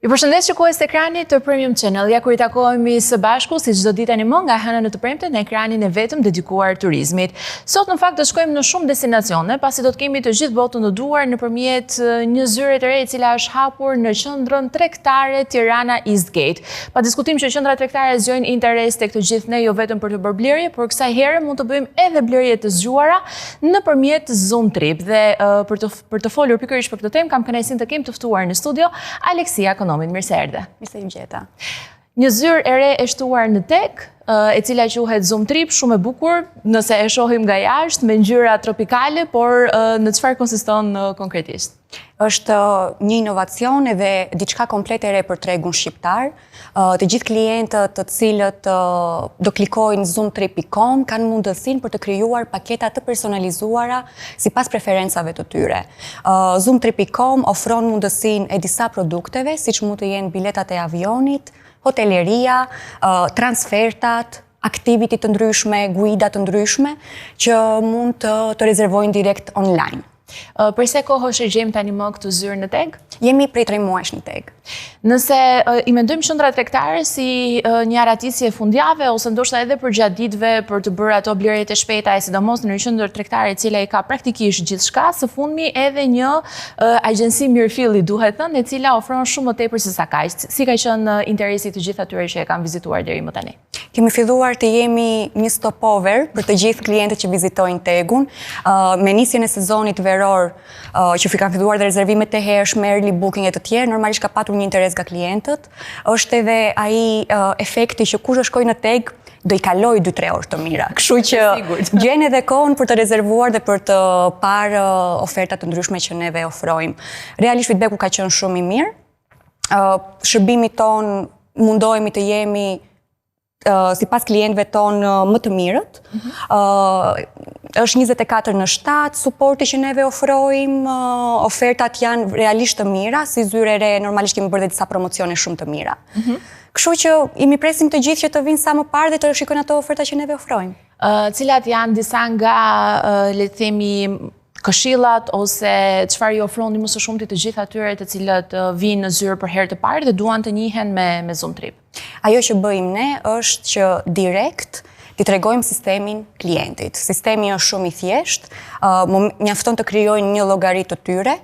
Ju përshëndes shikues të ekranit të Premium Channel, ja ku i takohemi së bashku si çdo ditë tani më nga hëna në të premte në ekranin e vetëm dedikuar turizmit. Sot në fakt do shkojmë në shumë destinacione, pasi do të kemi të gjithë botën të duar nëpërmjet një zyre të re e cila është hapur në qendrën tregtare Tirana Eastgate. Pa diskutim që qendra tregtare zgjojnë interes tek të gjithë ne, jo vetëm për të bërë blerje, por kësaj here mund të bëjmë edhe blerje të zgjuara nëpërmjet Zoom Trip. Dhe për të folur pikërisht për këtë temë kam kënaqësinë të kem të ftuar në studio Aleksia Ekonomin. Mirë se erdhe. Mirë se ju gjeta. Një zyrë e re e shtuar në tek, e cila quhet Zoom Trip, shumë e bukur, nëse e shohim nga jashtë, me ngjyra tropikale, por në çfarë konsiston konkretisht? Është një inovacion edhe diçka komplet e re për tregun shqiptar. Të gjithë klientët të cilët do klikojnë zoomtrip.com kanë mundësinë për të krijuar paketa të personalizuara sipas preferencave të tyre. Zoomtrip.com ofron mundësinë e disa produkteve, siç mund të jenë biletat e avionit, hoteleria, transfertat, aktiviti të ndryshme, guida të ndryshme, që mund të rezervojnë direkt online. Për se kohë është e gjejmë tani më këtë zyrë në teg? Jemi prej 3 muajsh në teg. Nëse i mendojmë qendra tregtare si një aratisje fundjavë ose ndoshta edhe për gjatë ditëve për të bërë ato blerjet e shpejta, e sidomos në një qendër tregtare e cila i ka praktikisht gjithçka, së fundmi edhe një agjenci mirëfilli, duhet thënë, e cila ofron shumë më tepër se sa kaq. Si ka qenë interesi të gjithë atyre që e kanë vizituar deri më tani? Kemi filluar të jemi një stopover për të gjithë klientët që vizitojnë tegun. Me nisjen e sezonit veror që kanë filluar dhe rezervimet e hershme, early booking e të tjerë, normalisht ka patur një interes nga klientët. Është edhe ai efekti që kush do shkojë në teg do i kaloj 2-3 orë të mira. Kështu që gjen edhe kohën për të rezervuar dhe për të parë oferta të ndryshme që neve ofrojmë. Realisht feedbacku ka qenë shumë i mirë. Shërbimi ton mundohemi të jemi sipas klientëve tonë më të mirët. Është 24/7 suporti që neve ofrojmë, ofertat janë realisht të mira, si zyre re normalisht kemi bërë dhe disa promocione shumë të mira. Kështu që imi presim të gjithë që të vinë sa më parë dhe të shikojnë ato oferta që neve ofrojmë. Cilat janë disa nga, le të themi, këshillat ose çfarë i ofroni më së shumti të gjithë atyre të cilët vinë në zyrë për herë të parë dhe duan të njihen me Zoom Trip? Ajo që bëjmë ne është që direkt t'i tregojmë sistemin klientit. Sistemi është shumë i thjeshtë, mjafton të krijojnë një llogari të tyre,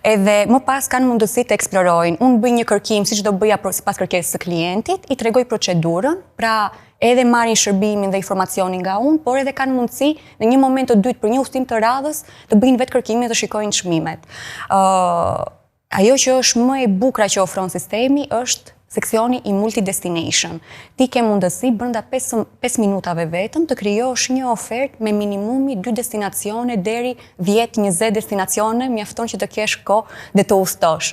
edhe më pas kanë mundësi të eksplorojnë. Unë bëj një kërkim, siç do bëja sipas kërkesës së klientit, i tregoj procedurën, pra edhe marrin shërbimin dhe informacionin nga unë, por edhe kanë mundësi në një moment të dytë për një udhtim të radhës të bëjnë vetë kërkimin dhe të shikojnë çmimet. Ajo që është më e bukura që ofron sistemi është seksioni i multi-destination. Ti ke mundësi brenda 5 minutave vetëm të krijosh një ofertë me minimumi 2 destinacione deri 10-20 destinacione, mjafton që të kesh kohë dhe të udhëtosh.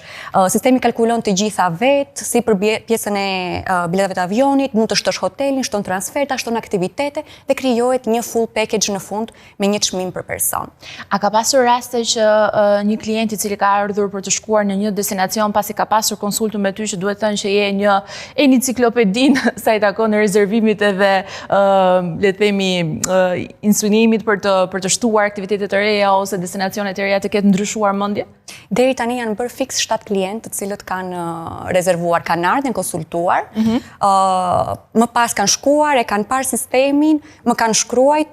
Sistemi kalkulon të gjitha vetë, si për pjesën e biletave të avionit, mund të shtosh hotelin, shton transferta, shton aktivitete dhe krijohet një full package në fund me një çmim për person. A ka pasur raste që një klient i cili ka ardhur për të shkuar në një destinacion pasi ka pasur konsultu me ty që duhet thënë që je një enciklopedin sa i takon në rezervimit edhe le të themi insunimit për të shtuar aktivitetet të reja ose destinacionet të reja të ketë ndryshuar mendje? Deri tani janë bërë fiks 7 klientë të cilët kanë rezervuar, kanë ardhur, kanë konsultuar. Më pas kanë shkuar, e kanë parë sistemin, më kanë shkruar,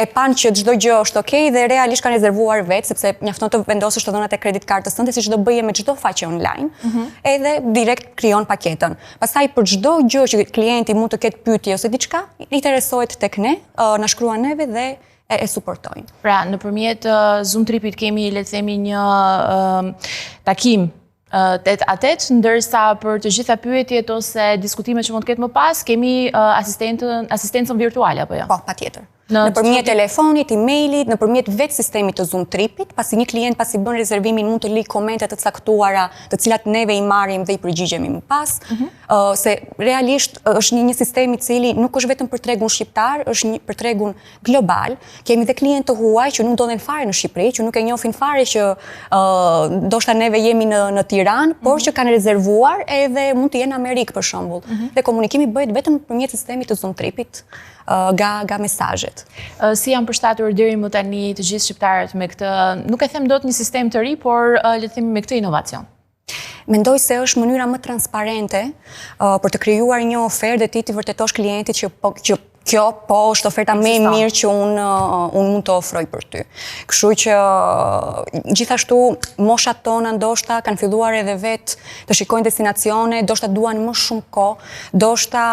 e panë që çdo gjë është okay dhe realisht kanë rezervuar vetë, sepse mjafton të vendosësh të dhënat e kredit kartës tënde, siç do bëje me çdo faqe online, edhe direkt krijon paketën. Pastaj për çdo gjë që klienti mund të ketë pyetje ose diçka, interesohet tek ne, na shkruan neve dhe e suportojnë. Pra, nëpërmjet Zoom Tripit kemi, le të themi, një takim 8-8, ndërsa për të gjitha pyetjet ose diskutimet që mund të ketë më pas, kemi asistencën virtuale, apo jo? Po, patjetër. Nëpërmjet telefonit, emailit, nëpërmjet vetë sistemit të Zoom Tripit, pasi një klient pasi bën rezervimin mund të ligjë komente të caktuara, të cilat neve i marrim dhe i përgjigjemi më pas, se realisht është një sistem i cili nuk është vetëm për tregun shqiptar, është për tregun global. Kemi dhe klientë të huaj që nuk ndodhen fare në Shqipëri, që nuk e njohin fare që ndoshta neve jemi në Tiranë, por që kanë rezervuar edhe mund të jenë në Amerikë për shembull. Dhe komunikimi bëhet vetëm nëpërmjet sistemit të Zoom Tripit. Nga mesazhet. Si janë përshtatur deri më tani të gjithë shqiptarët me këtë, nuk e them dot një sistem të ri, por le të themi me këtë inovacion? Mendoj se është mënyra më transparente për të krijuar një ofertë dhe ti vërtetosh klientit që kjo është oferta më e mirë që unë mund të ofroj për ty. Kështu që gjithashtu moshat tona ndoshta kanë filluar edhe vetë të shikojnë destinacione, ndoshta duan më shumë kohë, ndoshta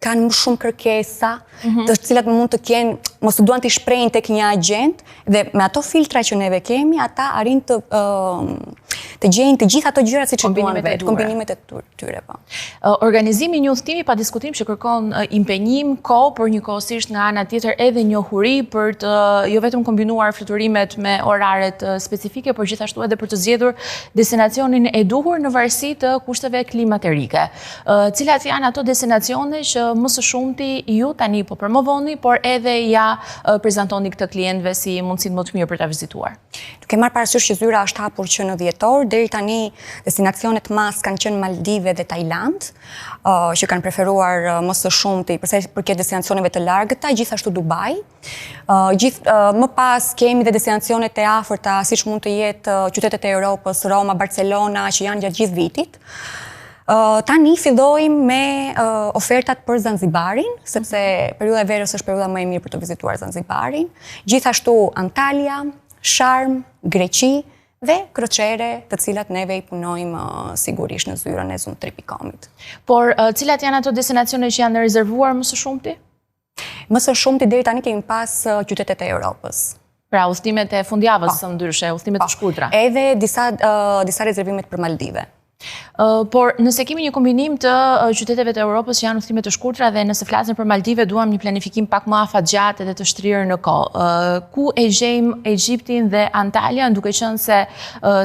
kanë më shumë kërkesa, të cilat mund të kenë, mos të duan të shprehin tek një agent, dhe me ato filtra që neve kemi, ata arrin të gjejnë të gjitha ato gjëra siç duan vetë, kombinimet e tyre. Organizimi i një udhëtimi pa diskutim që kërkon impenjim, kohë, por njëkohësisht nga ana tjetër edhe njohuri për të jo vetëm kombinuar fluturimet me oraret specifike, por gjithashtu edhe për të zgjedhur destinacionin e duhur në varësi të kushteve klimaterike. Cilat janë ato destinacione që më së shumti ju tani po promovoni, por edhe ja prezantoni këtë klientëve si mundësinë më të mirë për ta vizituar? Duke marrë parasysh që zyra është hapur që në dhjetor, deri tani destinacionet mas kanë qenë Maldive dhe Tajland, që kanë preferuar më së shumti për sa i përket destinacioneve të largëta, gjithashtu Dubai. Më pas kemi dhe destinacionet e afërta, siç mund të jetë qytetet e Europës, Roma, Barcelona, që janë gjatë gjithë vitit. Tani fillojmë me ofertat për Zanzibarin, sepse periudha e verës është periudha më e mirë për të vizituar Zanzibarin. Gjithashtu Antalya, Sharm, Greqi dhe kroçere, të cilat neve i punojmë sigurisht në zyrën e zoomtrip.com-it. Por cilat janë ato destinacione që janë rezervuar më së shumti? Më së shumti deri tani kemi pas qytetet e Europës. Pra udhëtimet e fundjavës së ndryshe, udhëtimet të shkurtra. Edhe disa rezervimet për Maldive. Por nëse kemi një kombinim të qyteteve të Europës që janë udhëtime të shkurtra dhe nëse flasim për Maldive, duam një planifikim pak më afatgjatë dhe të shtrirë në kohë. Ku e gjejmë Egjiptin dhe Antalyan, duke qenë se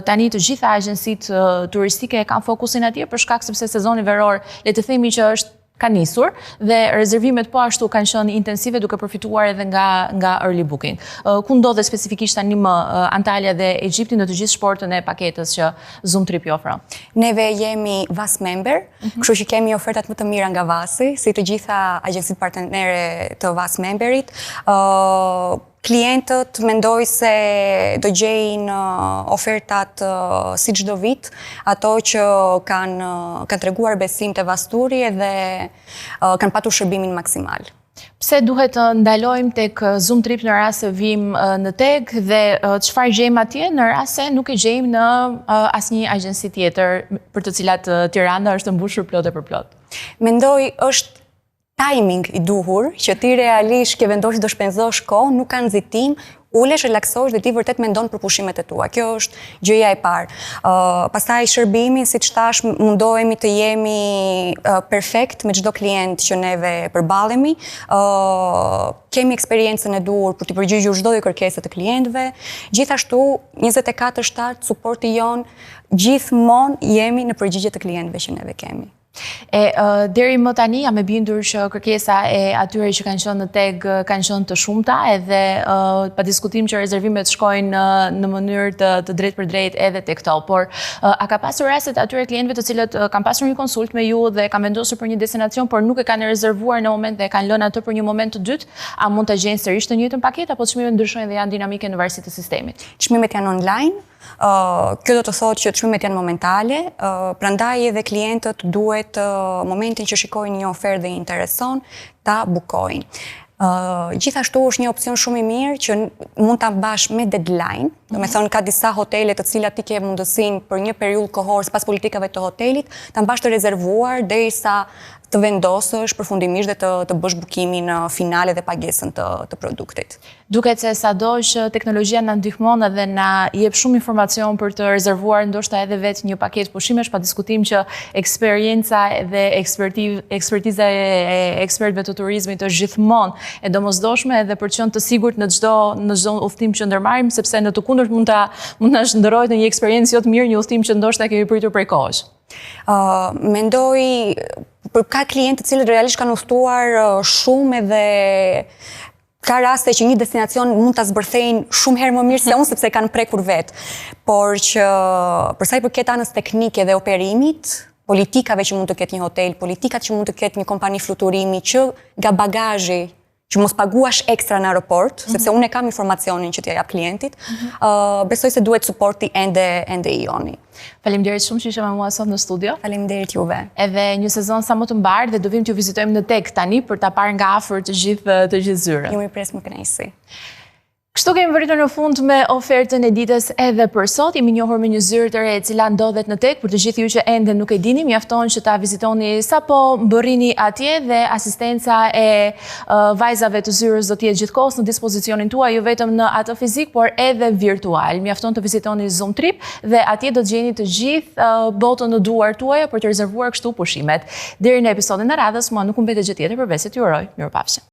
tani të gjitha agjensitë turistike kanë fokusin atje për shkak sepse sezoni veror, le të themi që ka nisur dhe rezervimet po ashtu kanë qenë intensive duke përfituar edhe nga early booking. Ku ndodhet specifikisht tani më Antalya dhe Egjipti në të gjithë shportën e paketës që Zoom Trip i ofron? Neve jemi VAS member, kështu që kemi ofertat më të mira nga VAS-i, si të gjitha agjensitë partnere të VAS memberit. Klientët mendoj se do gjejnë ofertat si çdo vit, ato që kanë treguar besim te vasturi dhe kanë patur shërbimin maksimal. Pse duhet të ndalojmë tek Zoom Trip në rast se vim në Teg dhe çfarë gjejmë atje në rast se nuk e gjejmë në asnjë agjenci tjetër për të cilat Tirana është mbushur plot e përplot? Mendoj është timing i duhur, që ti realisht ke vendosur të shpenzosh kohë, nuk ka nxitim, ulesh, relaksohesh dhe ti vërtet mendon për pushimet e tua. Kjo është gjëja e parë. Pastaj shërbimi, siç thash, mundohemi të jemi perfekt me çdo klient që neve përballemi. Kemi eksperiencën e duhur për të përgjigjur çdo kërkesë të klientëve. Gjithashtu 24/7 suporti jon, gjithmonë jemi në përgjigje të klientëve që neve kemi. Deri më tani jam e bindur që kërkesa e atyre që kanë qenë në Teg kanë qenë të shumta edhe pa diskutim që rezervimet shkojnë në mënyrë të drejtë për drejtë edhe tek to, por a ka pasur raste të atyre klientëve të cilët kanë pasur një konsult me ju dhe kanë vendosur për një destinacion, por nuk e kanë rezervuar në moment dhe kanë lënë atë për një moment të dytë, a mund ta gjejnë sërish të njëjtën paketë apo çmimet ndryshojnë dhe janë dinamike në varësi të sistemit? Çmimet janë online. Kjo do të thotë që çmimet janë momentale, prandaj edhe klientët duhet momentin që shikojnë një ofertë dhe i intereson, ta bukojnë. Gjithashtu është një opcion shumë i mirë që mund ta mbash me deadline, do të thonë ka disa hotele të cilat ti ke mundësinë për një periudhë kohore sipas politikave të hotelit, ta mbash të rezervuar derisa të vendosësh përfundimisht dhe të bësh bukimin finale dhe pagesën të produktit. Duket se sado që teknologjia na ndihmon dhe na jep shumë informacion për të rezervuar ndoshta edhe vetë një paketë pushimesh, pa diskutim që eksperjenca dhe ekspertiza e ekspertëve të turizmit është gjithmonë e domosdoshme edhe për të qenë të sigurt në çdo udhtim që ndërmarrim, sepse në të kundërt mund na ndërrohet në një eksperiencë jo të mirë, një udhtim që ndoshta kemi pritur prej kohësh. Mendoj për ka klientë të cilët realisht kanë udhtuar shumë edhe ka raste që një destinacion mund ta zbërthejnë shumë herë më mirë se unë sepse kanë prekur vetë. Por që për sa i përket anës teknike dhe operimit, politikave që mund të ketë një hotel, politikat që mund të ketë një kompani fluturimi, që nga bagazhi që mos paguash ekstra në aeroport, sepse unë e kam informacionin që t'ja jap klientit, besoj se duhet suporti ende i joni. Faleminderit shumë që ishe me mua sot në studio. Faleminderit juve. Edhe një sezon sa më të mbarë dhe do vim t'ju vizitojmë në tek tani për ta parë nga afër të gjithë zyrën. Ju pres më kënaqësi. Kështu kemi vërritur në fund me ofertën e ditës edhe për sot. Jemi njohur me një zyrë të re e cila ndodhet në tek. Për të gjithë ju që ende nuk e dini, mjafton që ta vizitoni sapo mbërrini atje dhe asistenca e vajzave të zyrës do të jetë gjithkohës në dispozicionin tuaj, jo vetëm në atë fizik, por edhe virtual. Mjafton të vizitoni Zoom Trip dhe atje do të gjeni të gjithë botën në duar tuaja për të rezervuar kështu pushimet. Deri në episodin e radhës, mua nuk mbetet gjë tjetër përveç se t'ju uroj mirëpafshim.